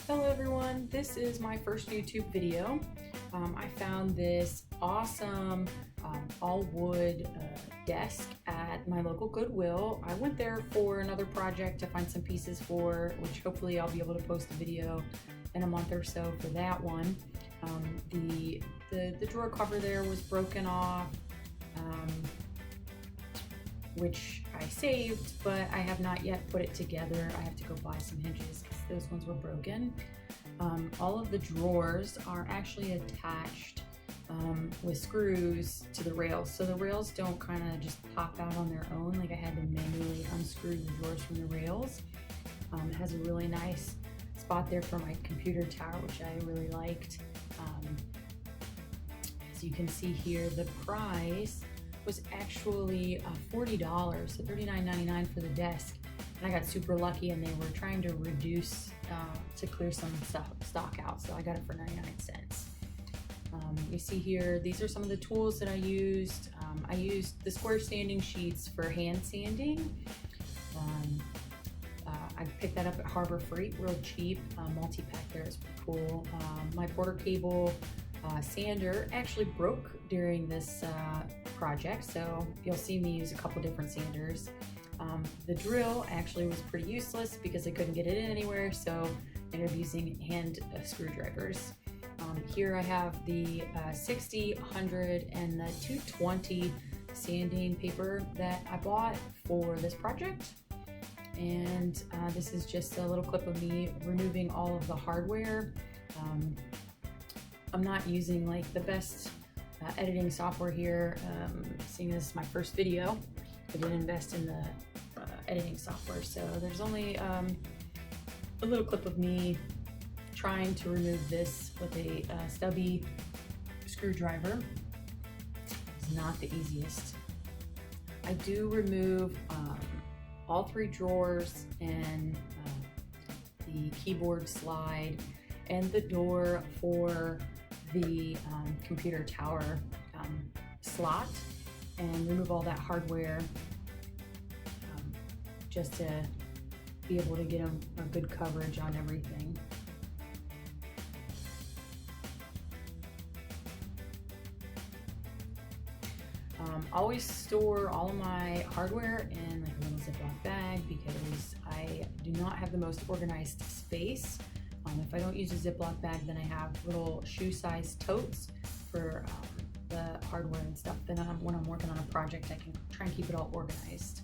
Hello everyone, this is my first YouTube video. I found this awesome all wood desk at my local Goodwill. I went there for another project to find some pieces for, which hopefully I'll be able to post a video in a month or so for that one. The drawer cover there was broken off, which I saved, but I have not yet put it together. I have to go buy some hinges because those ones were broken. All of the drawers are actually attached with screws to the rails, so the rails don't kind of just pop out on their own. Like I had to manually unscrew the drawers from the rails. It has a really nice spot there for my computer tower, which I really liked. As you can see here, the price was actually $40, so $39.99 for the desk. And I got super lucky, and they were trying to reduce to clear some stock out, so I got it for 99 cents. You see here, these are some of the tools that I used. I used the square sanding sheets for hand sanding. I picked that up at Harbor Freight, real cheap. Multi-pack there is pretty cool. My Porter Cable sander actually broke during this project, so you'll see me use a couple different sanders. The drill actually was pretty useless because I couldn't get it in anywhere, so I ended up using hand screwdrivers. Here I have the 60, 100, and the 220 sanding paper that I bought for this project. And this is just a little clip of me removing all of the hardware. I'm not using like the best editing software here, seeing this is my first video. I didn't invest in the editing software, so there's only a little clip of me trying to remove this with a stubby screwdriver. It's not the easiest. I do remove all three drawers and the keyboard slide and the door for the computer tower slot, and remove all that hardware just to be able to get a good coverage on everything. Always store all of my hardware in like a little Ziploc bag because I do not have the most organized space. If I don't use a Ziploc bag, then I have little shoe-sized totes for the hardware and stuff. Then when I'm working on a project, I can try and keep it all organized.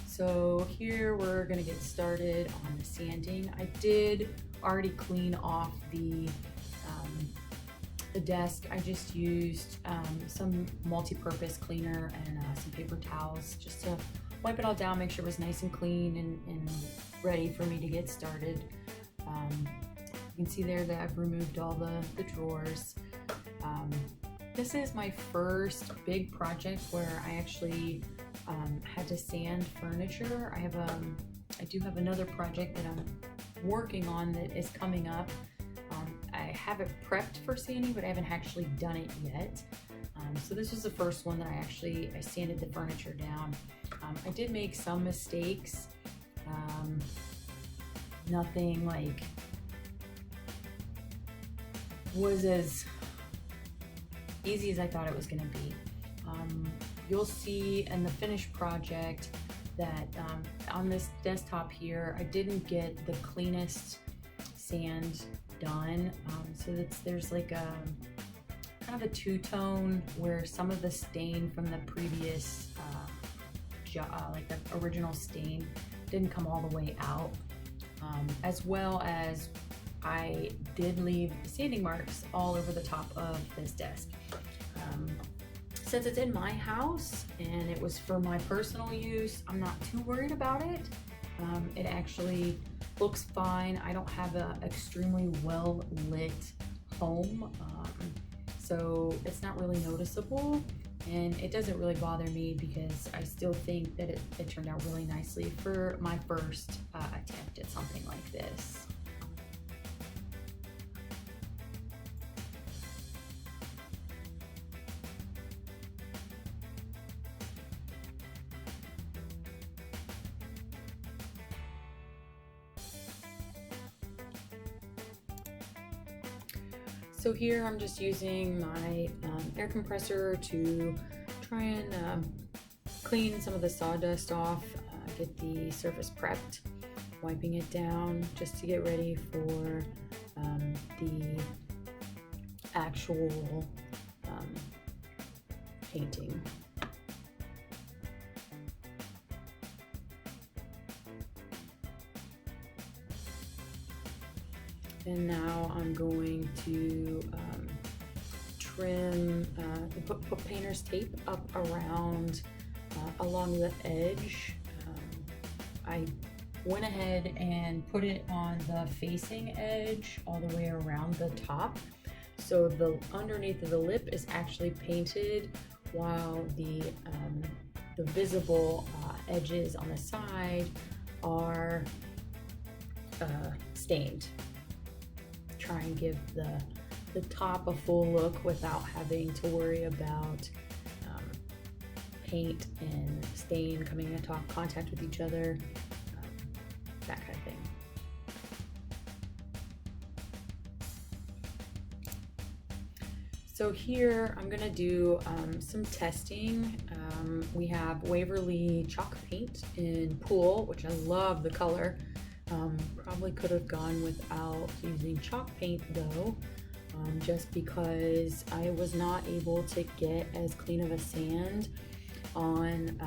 So here we're gonna get started on the sanding. I did already clean off the desk. I just used some multi-purpose cleaner and some paper towels just to wipe it all down, make sure it was nice and clean and ready for me to get started. You can see there that I've removed all the drawers. This is my first big project where I actually had to sand furniture. I do have another project that I'm working on that is coming up. I have it prepped for sanding, but I haven't actually done it yet. So this was the first one that I sanded the furniture down. I did make some mistakes. Nothing like was as easy as I thought it was going to be. You'll see in the finished project that on this desktop here, I didn't get the cleanest sand done. So there's like a kind of a two-tone where some of the stain from the previous, like the original stain, didn't come all the way out. As well as I did leave sanding marks all over the top of this desk. Since it's in my house and it was for my personal use, I'm not too worried about it. It actually looks fine. I don't have an extremely well lit home, so it's not really noticeable, and it doesn't really bother me because I still think that it turned out really nicely for my first attempt at something like this. So here I'm just using my air compressor to try and clean some of the sawdust off, get the surface prepped, wiping it down just to get ready for the actual painting. And now I'm going to trim, put painter's tape up around, along the edge. I went ahead and put it on the facing edge all the way around the top. So the underneath of the lip is actually painted while the visible edges on the side are stained. Try and give the top a full look without having to worry about paint and stain coming into contact with each other, that kind of thing. So here I'm gonna do some testing. We have Waverly chalk paint in Pool, which I love the color. Probably could have gone without using chalk paint though, just because I was not able to get as clean of a sand on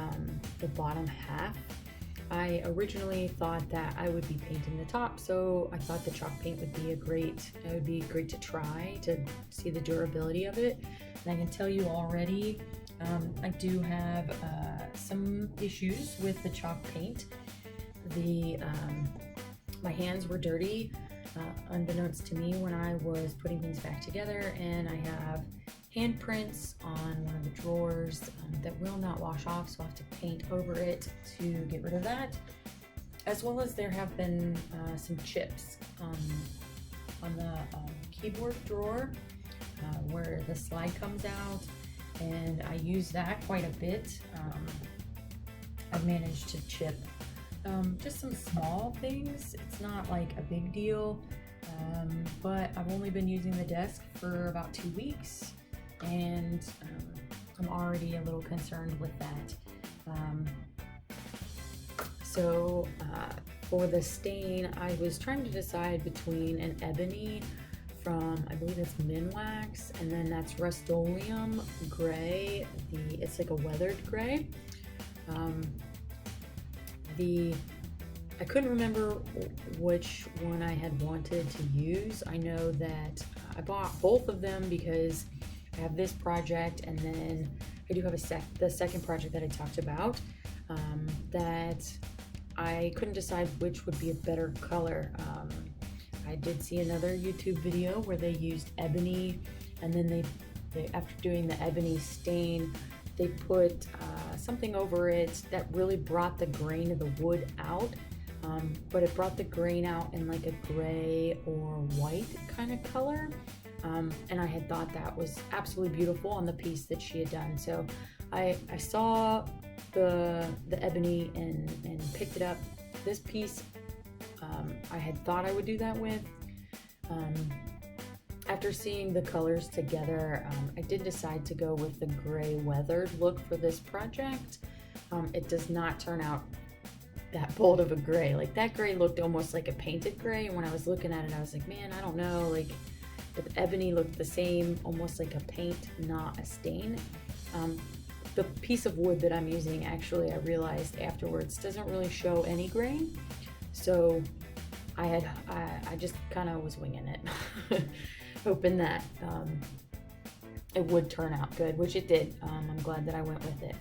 the bottom half. I originally thought that I would be painting the top, so I thought the chalk paint would be great to try to see the durability of it. And I can tell you already, I do have some issues with the chalk paint. My hands were dirty, unbeknownst to me, when I was putting things back together, and I have handprints on one of the drawers that will not wash off, so I'll have to paint over it to get rid of that. As well as there have been some chips on the keyboard drawer where the slide comes out, and I use that quite a bit. I've managed to chip just some small things. It's not like a big deal, but I've only been using the desk for about 2 weeks, and I'm already a little concerned with that. So for the stain, I was trying to decide between an ebony from, I believe it's Minwax, and then that's Rust-Oleum gray. It's like a weathered gray. I couldn't remember which one I had wanted to use. I know that I bought both of them because I have this project, and then I do have the second project that I talked about, that I couldn't decide which would be a better color. I did see another YouTube video where they used ebony, and then they after doing the ebony stain, they put something over it that really brought the grain of the wood out, but it brought the grain out in like a gray or white kind of color, and I had thought that was absolutely beautiful on the piece that she had done. So I saw the ebony and picked it up. This piece I had thought I would do that with. After seeing the colors together, I did decide to go with the gray weathered look for this project. It does not turn out that bold of a gray. Like, that gray looked almost like a painted gray, and when I was looking at it, I was like, man, I don't know, like, but the ebony looked the same, almost like a paint, not a stain. The piece of wood that I'm using, actually, I realized afterwards, doesn't really show any grain, so I just kind of was winging it. Hoping that it would turn out good, which it did. I'm glad that I went with it.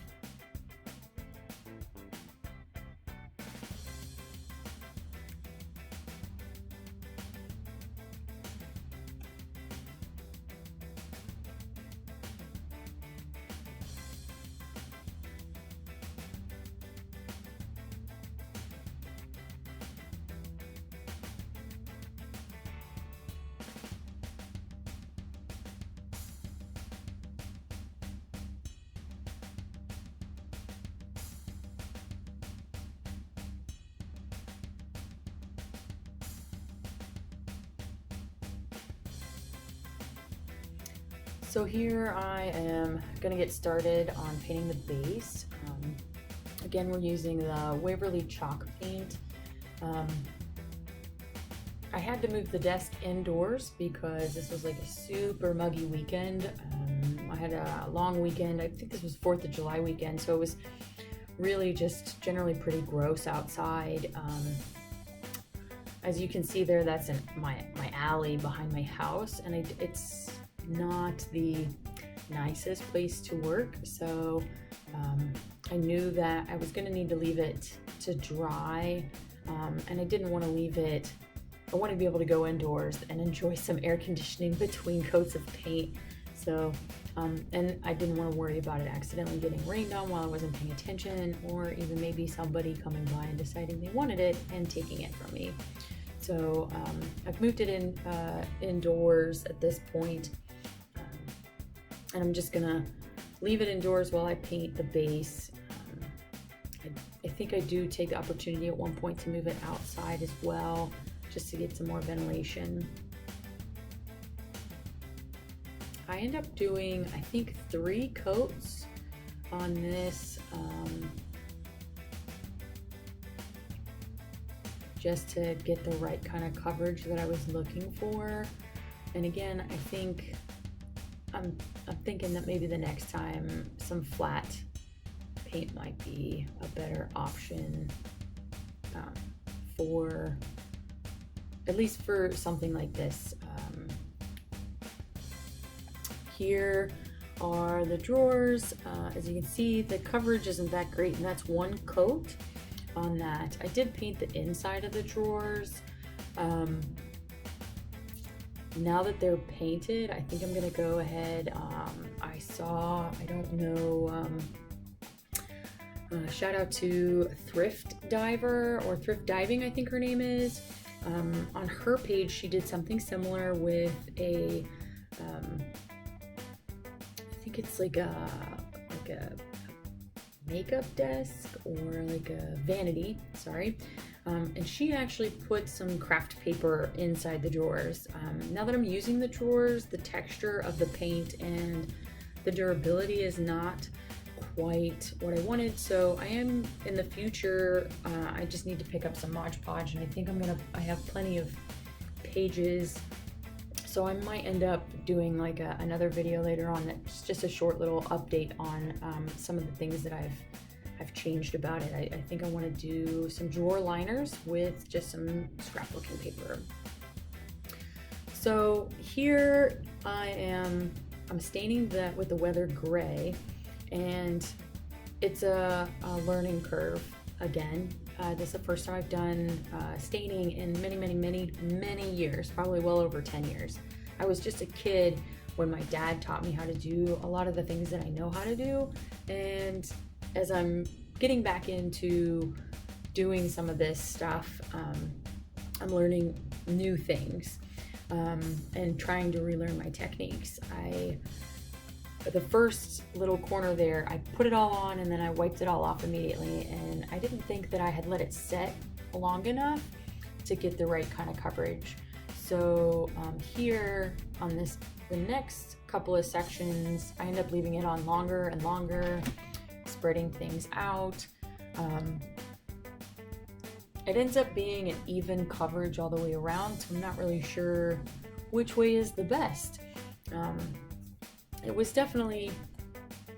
So here I am gonna get started on painting the base. Again, we're using the Waverly chalk paint. I had to move the desk indoors because this was like a super muggy weekend. I had a long weekend. I think this was 4th of July weekend, so it was really just generally pretty gross outside. As you can see there, that's in my alley behind my house, and it's not the nicest place to work, so I knew that I was going to need to leave it to dry, and I didn't want to leave it. I want to be able to go indoors and enjoy some air conditioning between coats of paint. So, and I didn't want to worry about it accidentally getting rained on while I wasn't paying attention, or even maybe somebody coming by and deciding they wanted it and taking it from me. So I've moved it indoors at this point, and I'm just gonna leave it indoors while I paint the base. I think I do take the opportunity at one point to move it outside as well, just to get some more ventilation. I end up doing, I think, 3 coats on this, just to get the right kind of coverage that I was looking for. And again, I think I'm thinking that maybe the next time some flat paint might be a better option for, at least for something like this. Here are the drawers. As you can see, the coverage isn't that great, and that's 1 coat on that. I did paint the inside of the drawers. Now that they're painted, I think I'm gonna go ahead. I don't know, shout out to Thrift Diver, or Thrift Diving, I think her name is. On her page, she did something similar with a, I think it's like a makeup desk, or like a vanity, sorry. And she actually put some craft paper inside the drawers. Now that I'm using the drawers, the texture of the paint and the durability is not quite what I wanted, so I am, in the future, I just need to pick up some Mod Podge, and I think I have plenty of pages, so I might end up doing like another video later on that's just a short little update on some of the things that I've changed about it. I think I want to do some drawer liners with just some scrapbooking paper. So here I'm staining that with the Weather Gray, and it's a learning curve again. This is the first time I've done staining in many years, probably well over 10 years. I was just a kid when my dad taught me how to do a lot of the things that I know how to do, and as I'm getting back into doing some of this stuff, I'm learning new things and trying to relearn my techniques. The first little corner there, I put it all on and then I wiped it all off immediately, and I didn't think that I had let it set long enough to get the right kind of coverage. So here on the next couple of sections, I end up leaving it on longer and longer, spreading things out. It ends up being an even coverage all the way around, so I'm not really sure which way is the best. It was definitely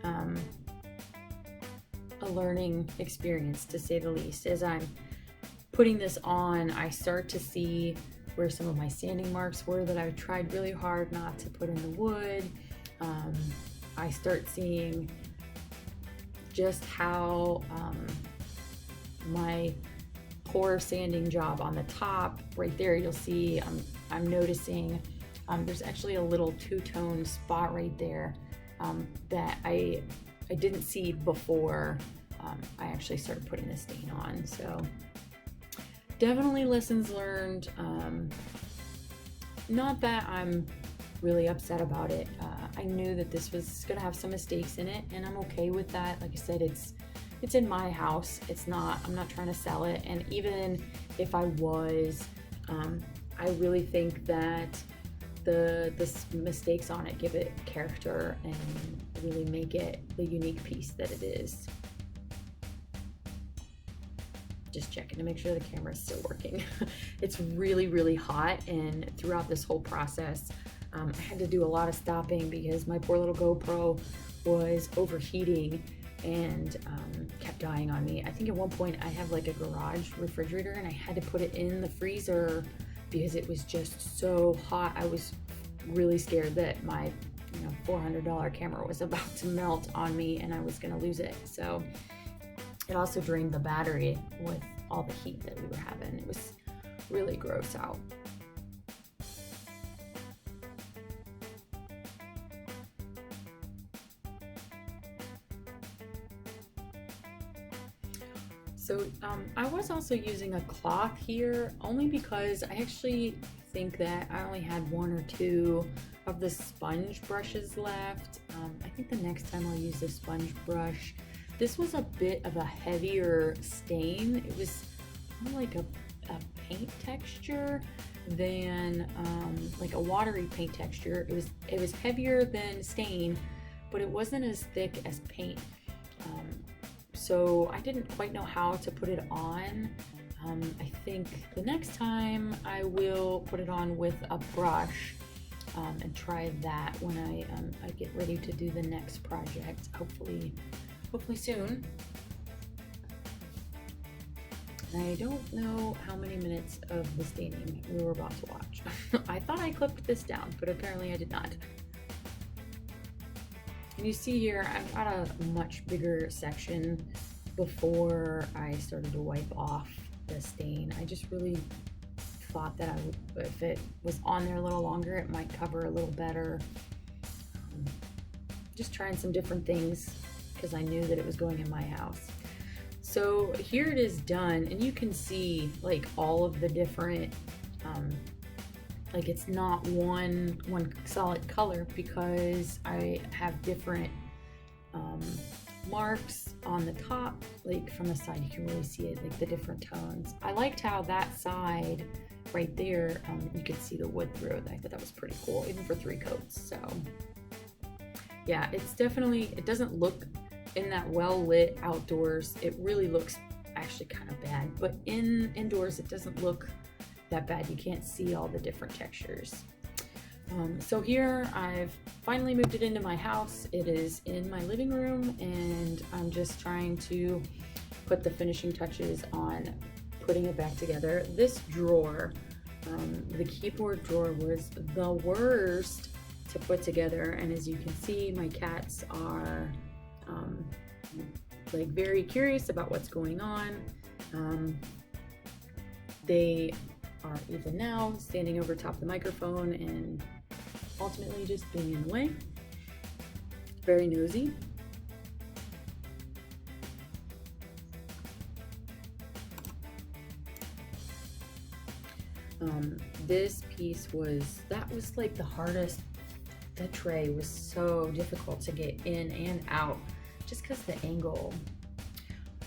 a learning experience, to say the least. As I'm putting this on, I start to see where some of my sanding marks were that I tried really hard not to put in the wood. I start seeing just how my poor sanding job on the top right there, you'll see I'm noticing there's actually a little two-tone spot right there that I didn't see before I actually started putting the stain on. So definitely lessons learned. Not that I'm really upset about it. I knew that this was gonna have some mistakes in it, and I'm okay with that. Like I said, it's in my house. I'm not trying to sell it. And even if I was, I really think that the mistakes on it give it character and really make it the unique piece that it is. Just checking to make sure the camera is still working. It's really, really hot, and throughout this whole process, I had to do a lot of stopping because my poor little GoPro was overheating and kept dying on me. I think at one point I have like a garage refrigerator and I had to put it in the freezer because it was just so hot. I was really scared that my $400 camera was about to melt on me and I was gonna lose it. So it also drained the battery with all the heat that we were having. It was really gross out. So I was also using a cloth here only because I actually think that I only had 1 or 2 of the sponge brushes left. I think the next time I'll use the sponge brush. This was a bit of a heavier stain. It was more like a paint texture than like a watery paint texture. It was heavier than stain, but it wasn't as thick as paint. So I didn't quite know how to put it on. I think the next time I will put it on with a brush and try that when I get ready to do the next project, hopefully soon. And I don't know how many minutes of the staining we were about to watch. I thought I clipped this down, but apparently I did not. And you see here, I've got a much bigger section before I started to wipe off the stain. I just really thought that if it was on there a little longer, it might cover a little better. Just trying some different things because I knew that it was going in my house. So here it is done, and you can see like all of the different like it's not one solid color because I have different marks on the top. Like from the side you can really see it, like the different tones. I liked how that side right there, you could see the wood through it. I thought that was pretty cool, even for 3 coats. So yeah, it's definitely, it doesn't look in that well lit outdoors, it really looks actually kind of bad, but indoors it doesn't look that bad. You can't see all the different textures. So here I've finally moved it into my house. It is in my living room, and I'm just trying to put the finishing touches on putting it back together. This drawer, the keyboard drawer, was the worst to put together, and as you can see, my cats are like very curious about what's going on. They are even now standing over top the microphone and ultimately just being in the way. Very nosy. This piece was like the hardest. The tray was so difficult to get in and out just because the angle.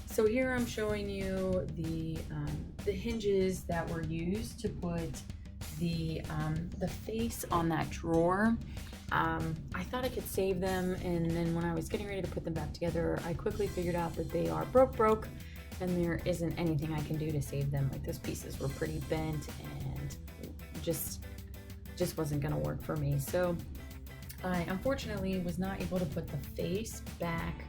So here I'm showing you the hinges that were used to put the face on that drawer. I thought I could save them, and then when I was getting ready to put them back together, I quickly figured out that they are broke, and there isn't anything I can do to save them. Like, those pieces were pretty bent and just wasn't gonna work for me. So I unfortunately was not able to put the face back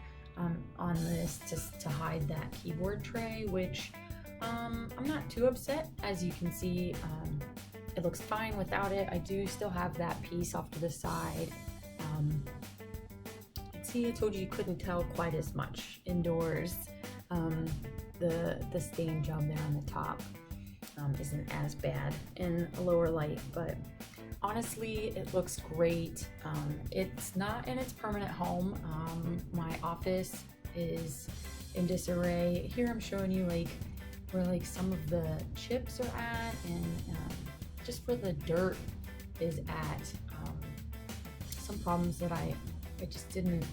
on this to hide that keyboard tray, which I'm not too upset. As you can see, it looks fine without it. I do still have that piece off to the side. See, I told you couldn't tell quite as much indoors. The stain job there on the top isn't as bad in a lower light, but honestly, it looks great. It's not in its permanent home. My office is in disarray. Here I'm showing you like where like some of the chips are at, and just where the dirt is at. Some problems that I just didn't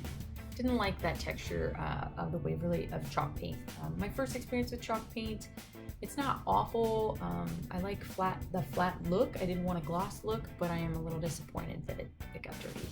like that texture of the Waverly of chalk paint. My first experience with chalk paint, it it's not awful. I like the flat look. I didn't want a gloss look, but I am a little disappointed that it got dirty.